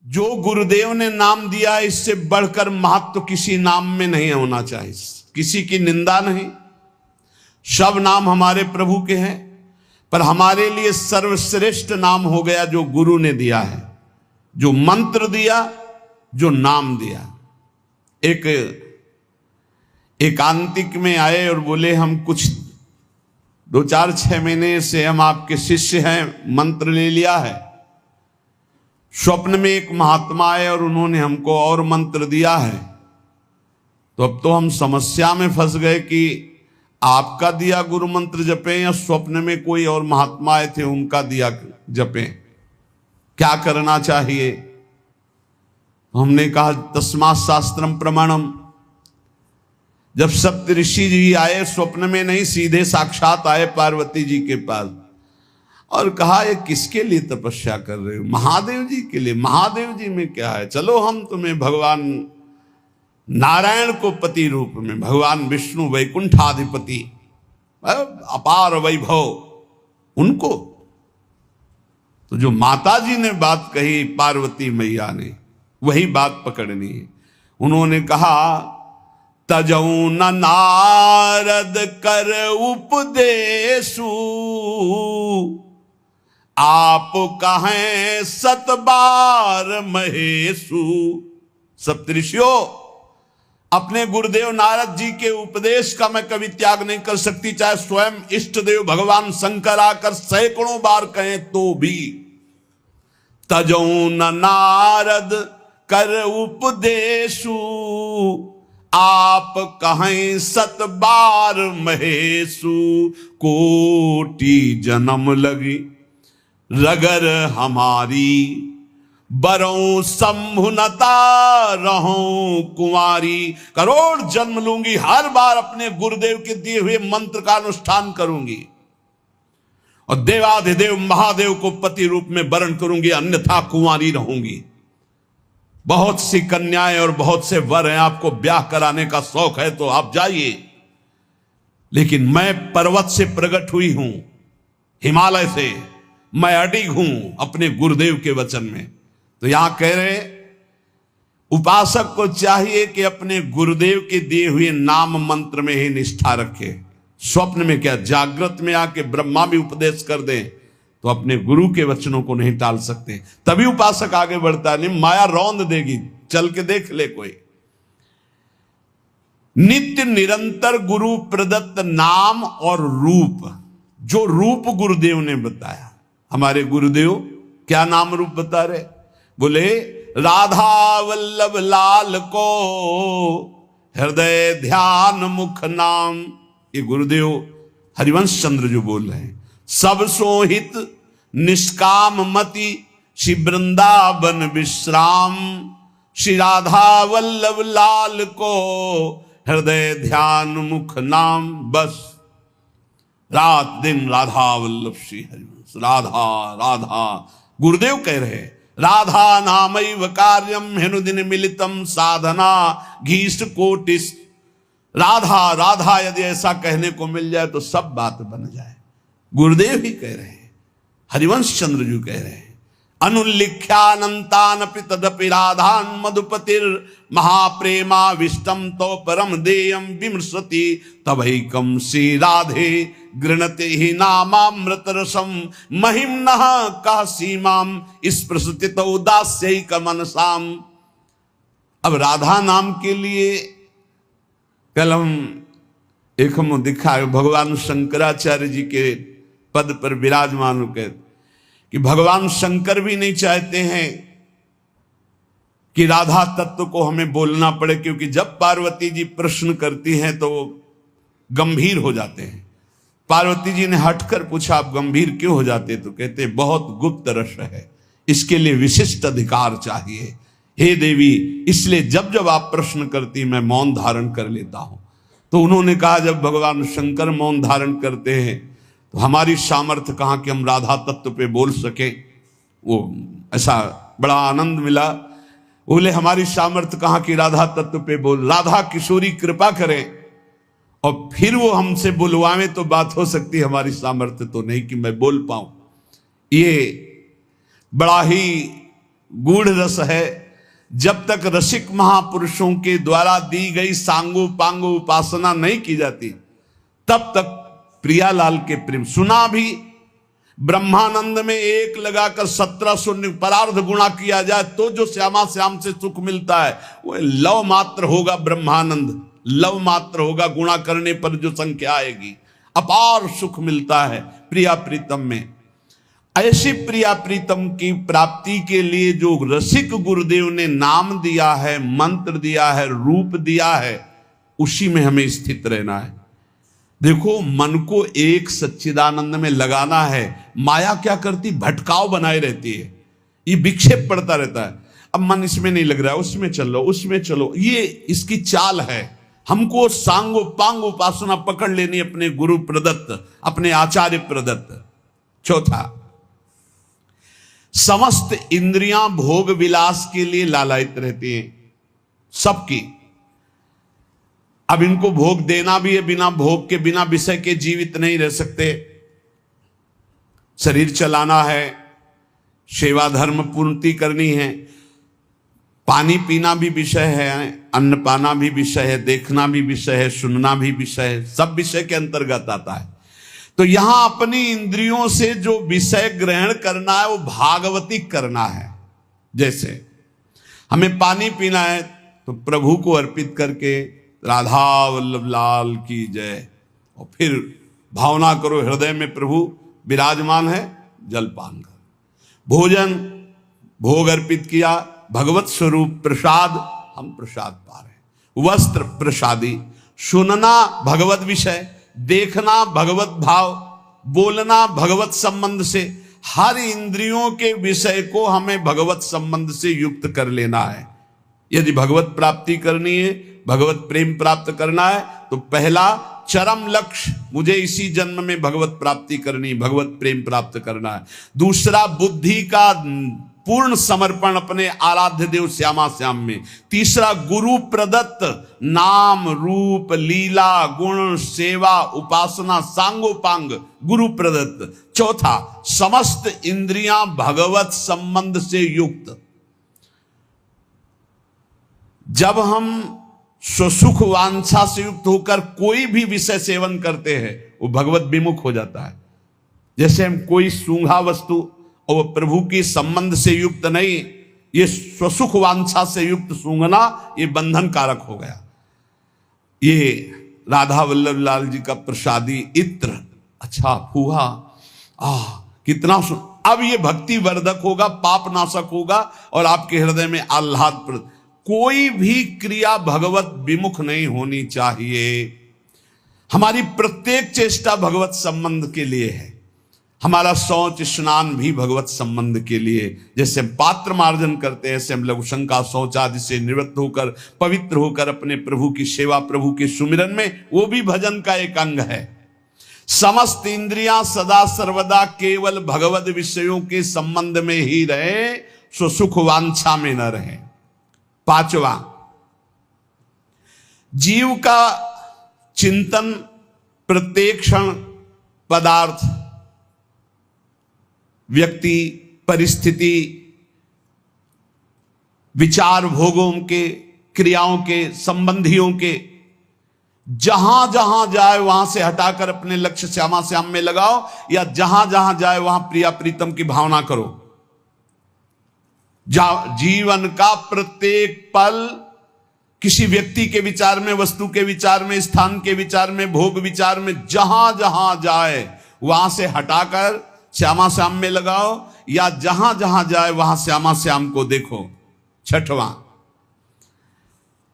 जो गुरुदेव ने नाम दिया, इससे बढ़कर महत्व किसी नाम में नहीं होना चाहिए। किसी की निंदा नहीं, सब नाम हमारे प्रभु के हैं, पर हमारे लिए सर्वश्रेष्ठ नाम हो गया जो गुरु ने दिया है, जो मंत्र दिया, जो नाम दिया। एक एकांतिक में आए और बोले, हम कुछ 2-4-6 महीने से हम आपके शिष्य हैं, मंत्र ले लिया है। स्वप्न में एक महात्मा आए और उन्होंने हमको और मंत्र दिया है, तो अब तो हम समस्या में फंस गए कि आपका दिया गुरु मंत्र जपें या स्वप्न में कोई और महात्मा आए थे उनका दिया जपें, क्या करना चाहिए। हमने कहा तस्मात् शास्त्रम प्रमाणम। जब सप्तऋषि जी आए, स्वप्न में नहीं, सीधे साक्षात आए पार्वती जी के पास और कहा, ये किसके लिए तपस्या कर रहे हो? महादेव जी के लिए। महादेव जी में क्या है, चलो हम तुम्हें भगवान नारायण को पति रूप में, भगवान विष्णु वैकुंठाधिपति अपार वैभव, उनको। तो जो माता जी ने बात कही पार्वती मैया ने, वही बात पकड़नी है। उन्होंने कहा, तजौ न नारद कर उपदेशु, आप कहें 7 बार महेशु। सप्तऋषियों, अपने गुरुदेव नारद जी के उपदेश का मैं कभी त्याग नहीं कर सकती, चाहे स्वयं इष्ट देव भगवान शंकर आकर सैकड़ों बार कहें तो भी। तजौ न नारद कर उपदेशु, आप कहें 7 बार महेशु। कोटि जन्म लगी रगर हमारी, बरों संभुनता रहूं कुंवारी। करोड़ जन्म लूंगी, हर बार अपने गुरुदेव के दिए हुए मंत्र का अनुष्ठान करूंगी और देवाधिदेव महादेव को पति रूप में वरण करूंगी, अन्यथा कुंवारी रहूंगी। बहुत सी कन्याएं और बहुत से वर हैं, आपको ब्याह कराने का शौक है तो आप जाइए, लेकिन मैं पर्वत से प्रकट हुई हूं, हिमालय से, मैं अडिग हूं अपने गुरुदेव के वचन में। तो यहां कह रहे, उपासक को चाहिए कि अपने गुरुदेव के दिए हुए नाम मंत्र में ही निष्ठा रखे। स्वप्न में क्या, जागृत में आके ब्रह्मा भी उपदेश कर दें तो अपने गुरु के वचनों को नहीं टाल सकते, तभी उपासक आगे बढ़ता है। नहीं, माया रौंद देगी, चल के देख ले कोई। नित्य निरंतर गुरु प्रदत्त नाम और रूप, जो रूप गुरुदेव ने बताया। हमारे गुरुदेव क्या नाम रूप बता रहे? बोले, राधा वल्लभ लाल को हृदय ध्यान मुख नाम। ये गुरुदेव हरिवंश चंद्र जो बोल रहे हैं, सब सोहित निष्काम मति, श्री वृंदावन विश्राम। श्री राधा वल्लभ लाल को हृदय ध्यान मुख नाम। बस रात दिन राधा वल्लभ श्री हरिवंश, राधा राधा। गुरुदेव कह रहे, राधा नामैव कार्यम हेनुदिन मिलितम साधना घीष्ट कोटिस। राधा राधा यदि ऐसा कहने को मिल जाए तो सब बात बन जाए। गुरुदेव ही कह रहे हैं, हरिवंश चंद्र जी कह रहे हैं, अनुल्लिख्यानंतानपि तदपि राधान मधुपतिर महाप्रेमाविष्टम तो परम देयम विमृशति। तबैकम श्री राधे गृणते ही नामामृत रसम महिम्नः कह सीमाम स्पृशति उदास्यैक मनसाम। अब राधा नाम के लिए कल हम दिखा, भगवान शंकराचार्य जी के पद पर विराजमान होकर कि भगवान शंकर भी नहीं चाहते हैं कि राधा तत्व को हमें बोलना पड़े, क्योंकि जब पार्वती जी प्रश्न करती हैं तो गंभीर हो जाते हैं। पार्वती जी ने हटकर पूछा, आप गंभीर क्यों हो जाते? तो कहते बहुत गुप्त रस है, इसके लिए विशिष्ट अधिकार चाहिए। हे देवी, इसलिए जब जब आप प्रश्न करती मैं मौन धारण कर लेता हूं। तो उन्होंने कहा, जब भगवान शंकर मौन धारण करते हैं तो हमारी सामर्थ्य कहाँ कि हम राधा तत्व पे बोल सके। वो ऐसा बड़ा आनंद मिला। बोले, हमारी सामर्थ्य कहाँ की राधा तत्व पे बोल, राधा किशोरी कृपा करें और फिर वो हमसे बुलवावे तो बात हो सकती, हमारी सामर्थ्य तो नहीं कि मैं बोल पाऊं। ये बड़ा ही गूढ़ रस है। जब तक रसिक महापुरुषों के द्वारा दी गई सांगो पांगो उपासना नहीं की जाती तब तक प्रियालाल के प्रेम सुना भी। ब्रह्मानंद में 1 लगाकर 1700 परार्ध गुणा किया जाए तो जो श्यामा श्याम से सुख मिलता है वो लव मात्र होगा। ब्रह्मानंद लव मात्र होगा, गुणा करने पर जो संख्या आएगी अपार सुख मिलता है प्रिया प्रीतम में। ऐसी प्रिया प्रीतम की प्राप्ति के लिए जो रसिक गुरुदेव ने नाम दिया है, मंत्र दिया है, रूप दिया है, उसी में हमें स्थित रहना है। देखो, मन को एक सच्चिदानंद में लगाना है। माया क्या करती, भटकाव बनाए रहती है, ये विक्षेप पड़ता रहता है। अब मन इसमें नहीं लग रहा है, उसमें चलो, उसमें चलो, ये इसकी चाल है। हमको सांगो पांग उपासना पकड़ लेनी अपने गुरु प्रदत्त, अपने आचार्य प्रदत्त। चौथा, समस्त इंद्रियां भोग विलास के लिए लालायित रहती हैं, सबकी। अब इनको भोग देना भी है, बिना भोग के, बिना विषय के जीवित नहीं रह सकते। शरीर चलाना है, सेवा धर्म पूर्ति करनी है, पानी पीना भी विषय है, अन्न पाना भी विषय है, देखना भी विषय है, सुनना भी विषय है, सब विषय के अंतर्गत आता है। तो यहां अपनी इंद्रियों से जो विषय ग्रहण करना है वो भागवतिक करना है। जैसे हमें पानी पीना है तो प्रभु को अर्पित करके राधा वल्लभ लाल की जय, और फिर भावना करो हृदय में प्रभु विराजमान है, जलपान करो। भोजन भोग अर्पित किया, भगवत स्वरूप प्रसाद, हम प्रसाद पा रहे। वस्त्र प्रसादी, सुनना भगवत विषय, देखना भगवत भाव, बोलना भगवत संबंध से। हर इंद्रियों के विषय को हमें भगवत संबंध से युक्त कर लेना है। यदि भगवत प्राप्ति करनी है, भगवत प्रेम प्राप्त करना है, तो पहला चरम लक्ष्य, मुझे इसी जन्म में भगवत प्राप्ति करनी, भगवत प्रेम प्राप्त करना है। दूसरा, बुद्धि का पूर्ण समर्पण अपने आराध्य देव श्यामा श्याम में। तीसरा, गुरु प्रदत्त नाम रूप लीला गुण सेवा उपासना सांगोपांग गुरु प्रदत्त। चौथा, समस्त इंद्रियां भगवत संबंध से युक्त। जब हम स्वसुख वांछा से युक्त होकर कोई भी विषय सेवन करते हैं वो भगवत विमुख हो जाता है। जैसे हम कोई सूंघा वस्तु और वो प्रभु की संबंध से युक्त नहीं, ये स्वसुख वांछा से युक्त सूंघना, ये बंधन कारक हो गया। ये राधा वल्लभ लाल जी का प्रसादी इत्र, अच्छा फूहा, कितना अब ये भक्ति वर्धक होगा, पाप नाशक होगा और आपके हृदय में आह्लाद। कोई भी क्रिया भगवत विमुख नहीं होनी चाहिए। हमारी प्रत्येक चेष्टा भगवत संबंध के लिए है। हमारा शौच स्नान भी भगवत संबंध के लिए। जैसे हम पात्र मार्जन करते हैं, ऐसे हम लघु शंका शौच आदि से निवृत्त होकर पवित्र होकर अपने प्रभु की सेवा, प्रभु के सुमिरन में, वो भी भजन का एक अंग है। समस्त इंद्रियां सदा सर्वदा केवल भगवत विषयों के संबंध में ही रहे, सो सुख वांछा में न रहे। पांचवा, जीव का चिंतन प्रत्येक क्षण पदार्थ, व्यक्ति, परिस्थिति, विचार, भोगों के, क्रियाओं के, संबंधियों के, जहां जहां जाए वहां से हटाकर अपने लक्ष्य श्यामा श्याम में लगाओ, या जहां जहां जाए वहां प्रिया प्रीतम की भावना करो। जीवन का प्रत्येक पल किसी व्यक्ति के विचार में, वस्तु के विचार में, स्थान के विचार में, भोग विचार में, जहां जहां जाए वहां से हटाकर श्यामा श्याम में लगाओ, या जहां जहां जाए वहां श्यामा श्याम को देखो। छठवां,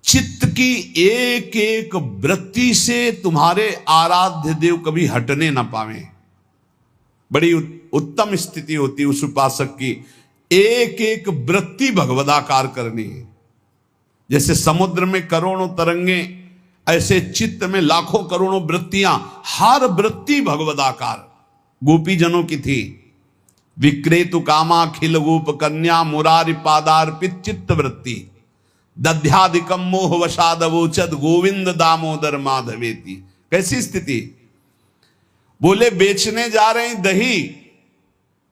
चित्त की एक एक वृत्ति से तुम्हारे आराध्य देव कभी हटने ना पावे। बड़ी उत्तम स्थिति होती है उस उपासक की। एक एक वृत्ति भगवदाकार करनी है। जैसे समुद्र में करोड़ों तरंगे, ऐसे चित्त में लाखों करोड़ों वृत्तियां, हर वृत्ति भगवदाकार। गोपी जनों की थी। विक्रेतु कामा खिल गोप कन्या मुरारी पादार्पित चित्त वृत्ति, दध्यादिकम मोह वशादवोचद गोविंद दामोदर माधवेति। कैसी स्थिति? बोले बेचने जा रहे हैं दही,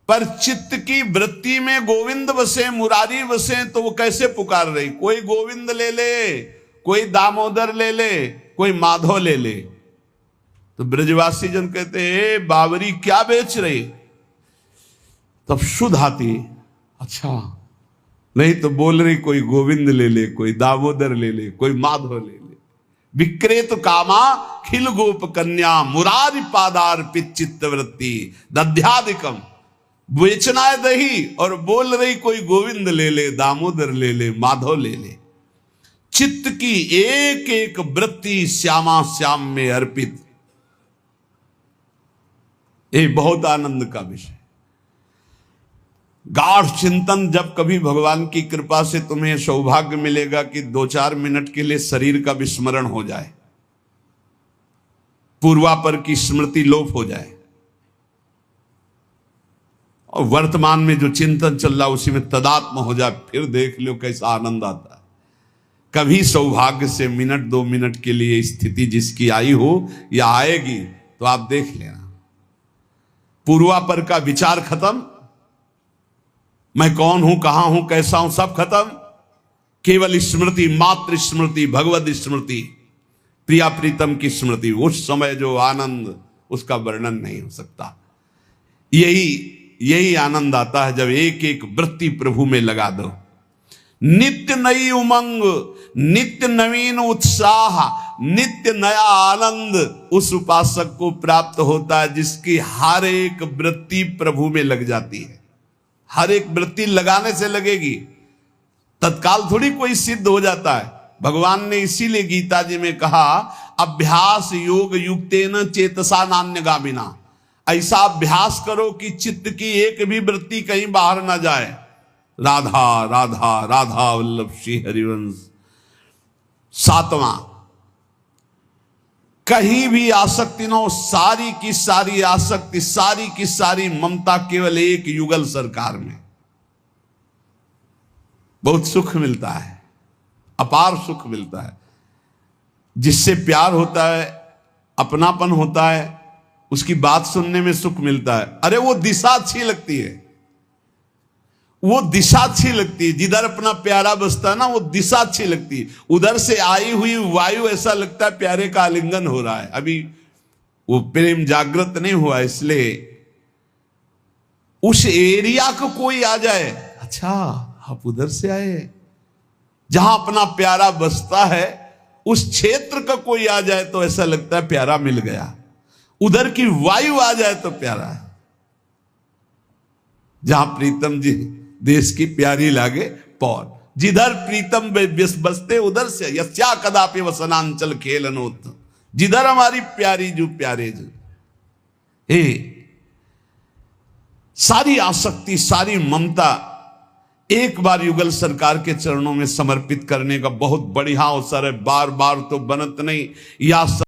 पर चित्त की वृत्ति में गोविंद बसे, मुरारी बसे, तो वो कैसे पुकार रही? कोई गोविंद ले ले, कोई दामोदर ले ले, कोई माधव ले ले। तो ब्रजवासी जन कहते हैं बावरी क्या बेच रही? तब शुद्ध आती, अच्छा नहीं तो बोल रही कोई गोविंद ले ले, कोई दामोदर ले ले, कोई माधव ले ले। विक्रेत कामा खिल गोप कन्या मुरारी पादार्पित चित्त वृत्ति दध्यादिकम। बेचना है दही और बोल रही कोई गोविंद ले ले, दामोदर ले ले, माधव ले ले। चित्त की एक एक वृत्ति श्यामा श्याम में अर्पित, ये बहुत आनंद का विषय। गाढ़ चिंतन, जब कभी भगवान की कृपा से तुम्हें सौभाग्य मिलेगा कि 2-4 मिनट के लिए शरीर का विस्मरण हो जाए, पूर्वापर की स्मृति लोप हो जाए और वर्तमान में जो चिंतन चल रहा उसी में तदात्म हो जाए, फिर देख लो कैसा आनंद आता है। कभी सौभाग्य से मिनट 2 मिनट के लिए स्थिति जिसकी आई हो या आएगी तो आप देख लेना, पूर्वापर का विचार खत्म, मैं कौन हूं, कहां हूं, कैसा हूं, सब खत्म। केवल स्मृति, मात्र स्मृति, भगवत स्मृति, प्रिया प्रीतम की स्मृति। उस समय जो आनंद उसका वर्णन नहीं हो सकता। यही आनंद आता है जब एक एक वृत्ति प्रभु में लगा दो। नित्य नई उमंग, नित्य नवीन उत्साह, नित्य नया आनंद उस उपासक को प्राप्त होता है जिसकी हर एक वृत्ति प्रभु में लग जाती है। हर एक वृत्ति लगाने से लगेगी, तत्काल थोड़ी कोई सिद्ध हो जाता है। भगवान ने इसीलिए गीता जी में कहा अभ्यास योग युक्तेन चेतसा नान्यगामिना। ऐसा अभ्यास करो कि चित्त की एक भी वृत्ति कहीं बाहर ना जाए। राधा राधा राधा वल्लभ श्री हरिवंश। 7वां, कहीं भी आसक्ति ना हो, सारी की सारी आसक्ति, सारी की सारी ममता केवल एक युगल सरकार में। बहुत सुख मिलता है, अपार सुख मिलता है। जिससे प्यार होता है, अपनापन होता है, उसकी बात सुनने में सुख मिलता है। अरे वो दिशा अच्छी लगती है, वो दिशा अच्छी लगती है। जिधर अपना प्यारा बसता है ना, वो दिशा अच्छी लगती है। उधर से आई हुई वायु ऐसा लगता है प्यारे का आलिंगन हो रहा है। अभी वो प्रेम जागृत नहीं हुआ, इसलिए उस एरिया को कोई आ जाए, अच्छा आप उधर से आए, जहां अपना प्यारा बसता है उस क्षेत्र का कोई आ जाए तो ऐसा लगता है प्यारा मिल गया। उधर की वायु आ जाए तो प्यारा है। जहां प्रीतम जी देश की प्यारी लागे पौन, जिधर प्रीतम बसते उधर से यस्या कदापि वसनांचल खेलनोत। जिधर हमारी प्यारी जो प्यारे जो, हे सारी आसक्ति, सारी ममता एक बार युगल सरकार के चरणों में समर्पित करने का बहुत बढ़िया अवसर है। बार बार तो बनत नहीं, या